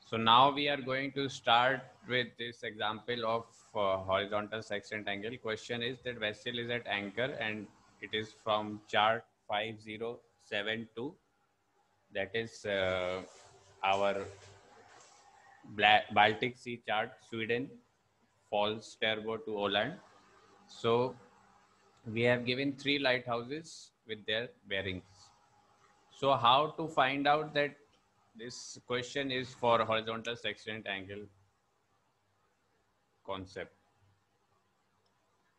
So now we are going to start with this example of horizontal sextant angle. Question is that vessel is at anchor and it is from chart 5072. That is our Baltic Sea chart, Sweden, Falsterbo to Åland. So we have given 3 lighthouses with their bearings. So how to find out that this question is for horizontal sextant angle concept?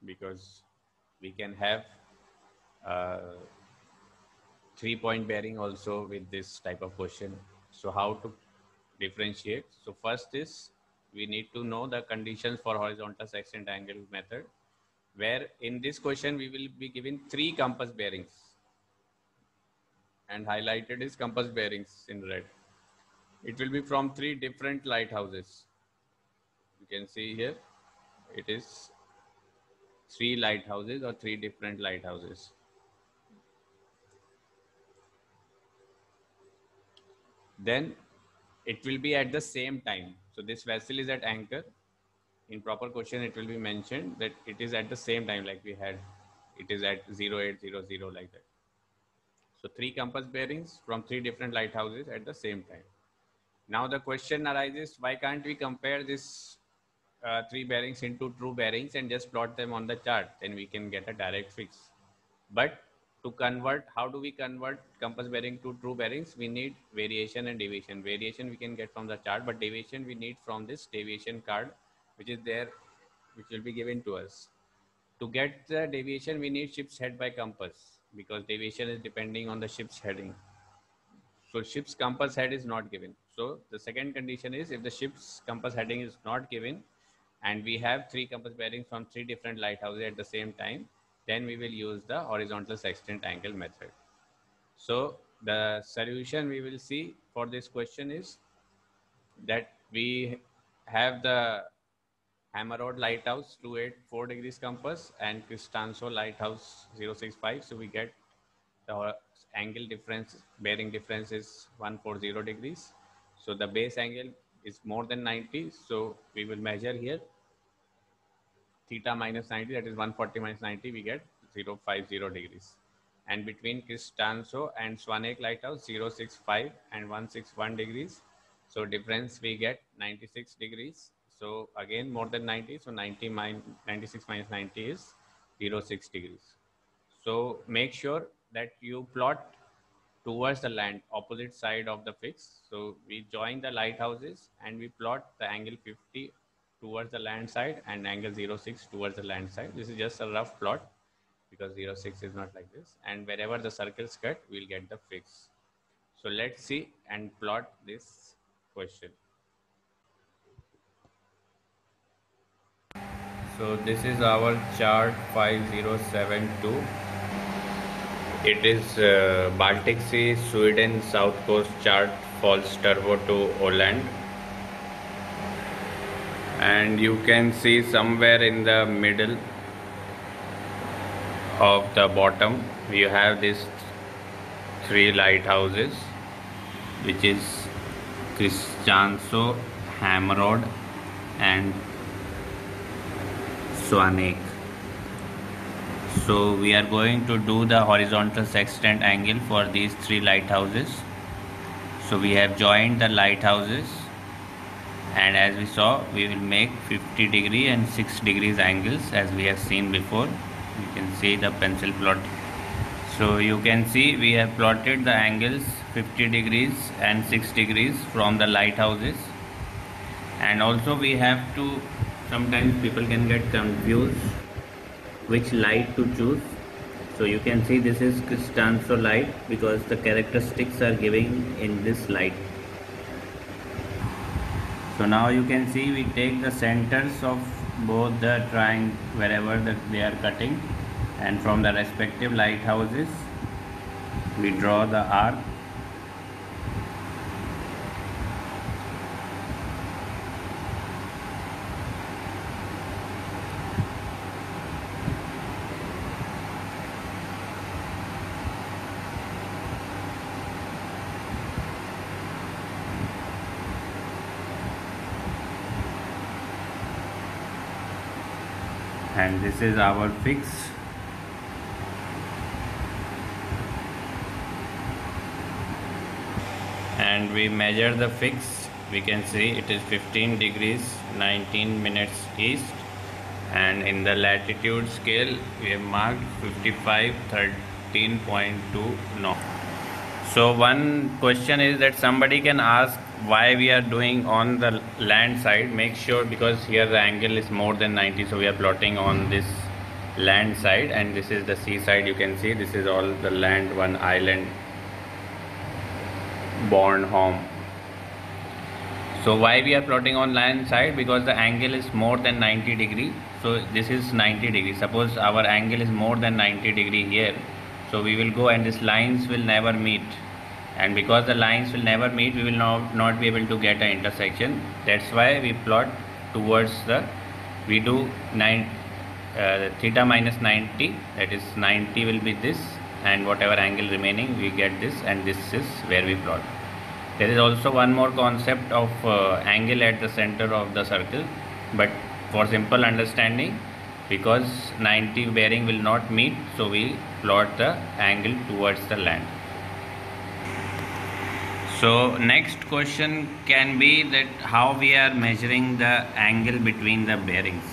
Because we can have 3-point bearing also with this type of question. So how to differentiate? So first is we need to know the conditions for horizontal sextant angle method, where in this question we will be given 3 compass bearings and highlighted is compass bearings in red. It will be from 3 different lighthouses. You can see here it is 3 lighthouses or 3 different lighthouses. Then it will be at the same time. So this vessel is at anchor. In proper question, it will be mentioned that it is at the same time, like we had, it is at 0800 like that. So 3 compass bearings from 3 different lighthouses at the same time. Now the question arises, why can't we compare this 3 bearings into true bearings and just plot them on the chart? Then we can get a direct fix. But to convert, how do we convert compass bearing to true bearings? We need variation and deviation. Variation we can get from the chart, but deviation we need from this deviation card, which is there, which will be given to us. To get the deviation, we need ship's head by compass, because deviation is depending on the ship's heading. So ship's compass head is not given. So the second condition is, if the ship's compass heading is not given and we have 3 compass bearings from 3 different lighthouses at the same time, then we will use the horizontal sextant angle method. So the solution we will see for this question is that we have the Hammerod Lighthouse 284 degrees compass and Cristanzo Lighthouse 065. So we get the angle difference, bearing difference is 140 degrees. So the base angle is more than 90. So we will measure here theta minus 90, that is 140 minus 90, we get 050 degrees. And between Cristanzo and Swanake Lighthouse 065 and 161 degrees. So difference we get 96 degrees. So again more than 90. So 96 minus 90 is 06 degrees. So make sure that you plot towards the land, opposite side of the fix. So we join the lighthouses and we plot the angle 50 towards the land side and angle 06 towards the land side. This is just a rough plot because 06 is not like this. And wherever the circles cut, we'll get the fix. So let's see and plot this question. So this is our chart 5072. It is Baltic Sea, Sweden, South Coast chart, Falsterbo to Åland. And you can see somewhere in the middle of the bottom, you have these 3 lighthouses, which is Cristanzo, Hammerod, and Swanake. So we are going to do the horizontal sextant angle for these 3 lighthouses. So we have joined the lighthouses, and as we saw, we will make 50 degree and 6 degrees angles as we have seen before. You can see the pencil plot. So you can see we have plotted the angles 50 degrees and 6 degrees from the lighthouses. And also we have to, sometimes people can get confused which light to choose. So you can see this is Cristanzo light because the characteristics are giving in this light. So now you can see we take the centers of both the triangle wherever they are cutting, and from the respective lighthouses we draw the arc. and this is our fix. And we measure the fix, we can see it is 15 degrees 19 minutes east, and in the latitude scale we have marked 55 13.2 north. So one question is that somebody can ask why we are doing on the land side. Make sure, because here the angle is more than 90, so we are plotting on this land side, and this is the sea side. You can see this is all the land, one island Bornholm. So why we are plotting on land side? Because the angle is more than 90 degree. So this is 90 degree. Suppose our angle is more than 90 degree here. So we will go and these lines will never meet. And because the lines will never meet, we will not be able to get an intersection. That's why we plot towards the, we do theta minus 90, that is 90 will be this, and whatever angle remaining we get this, and this is where we plot. There is also one more concept of angle at the center of the circle, but for simple understanding, because 90 bearing will not meet, so we plot the angle towards the land. So next question can be that how we are measuring the angle between the bearings.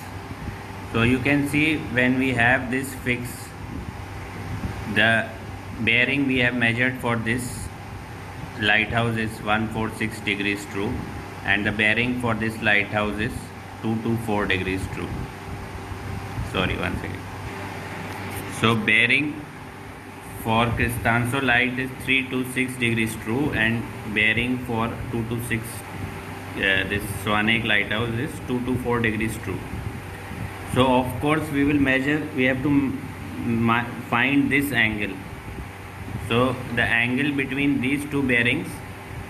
So you can see when we have this fix, the bearing we have measured for this lighthouse is 146 degrees true, and the bearing for this lighthouse is 224 degrees true. Sorry, one second. So bearing for Cristanzo light is 326 degrees true, and bearing for 226 this Swanake lighthouse is 224 degrees true. So of course we will measure, we have to find this angle. So the angle between these two bearings,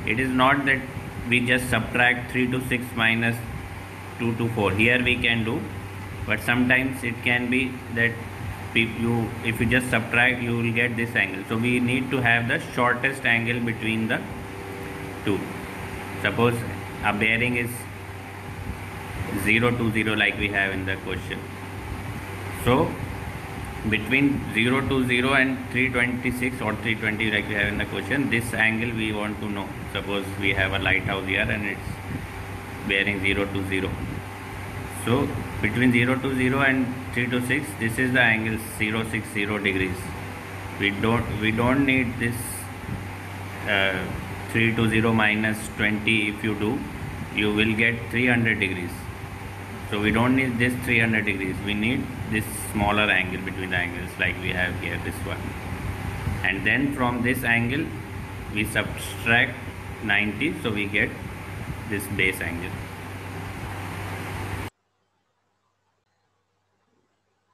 it is not that we just subtract 326 minus 224. Here we can do, but sometimes it can be that if you just subtract, you will get this angle. So we need to have the shortest angle between the two. Suppose a bearing is 0 to 0 like we have in the question. So between 0 to 0 and 326 or 320 like we have in the question, this angle we want to know. Suppose we have a lighthouse here and it's bearing 0 to 0. So between 0 to 0 and 3 to 6, this is the angle 060 degrees. We don't need this 3 to 0 minus 20. If you do, you will get 300 degrees. So we don't need this 300 degrees, we need this smaller angle between the angles like we have here, this one. And then from this angle we subtract 90, so we get this base angle.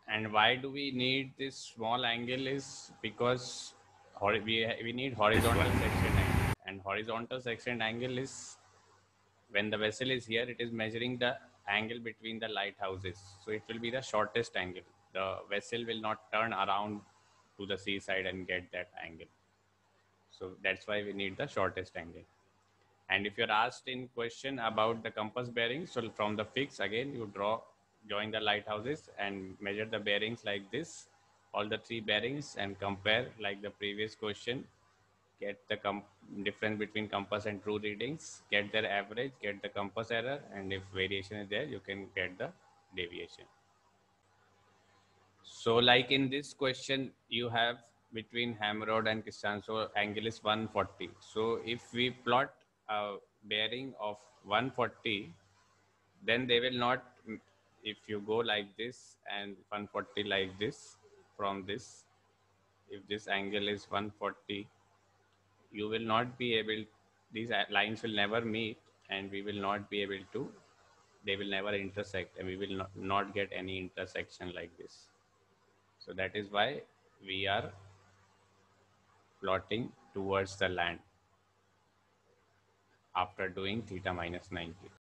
And why do we need this small angle is because we need horizontal section angle, and horizontal section angle is when the vessel is here, it is measuring the angle between the lighthouses. So it will be the shortest angle. The vessel will not turn around to the seaside and get that angle. So that's why we need the shortest angle. And if you're asked in question about the compass bearings, so from the fix, again, you join the lighthouses and measure the bearings like this, all the three bearings, and compare like the previous question. Get the difference between compass and true readings, get their average, get the compass error, and if variation is there, you can get the deviation. So like in this question, you have between Hamrod and Costanzo, angle is 140. So if we plot a bearing of 140, then they will not, if you go like this and 140 like this, from this, if this angle is 140, you will not be able, these lines will never meet, and we will not be able to, they will never intersect, and we will not get any intersection like this. So that is why we are plotting towards the land after doing theta minus 90.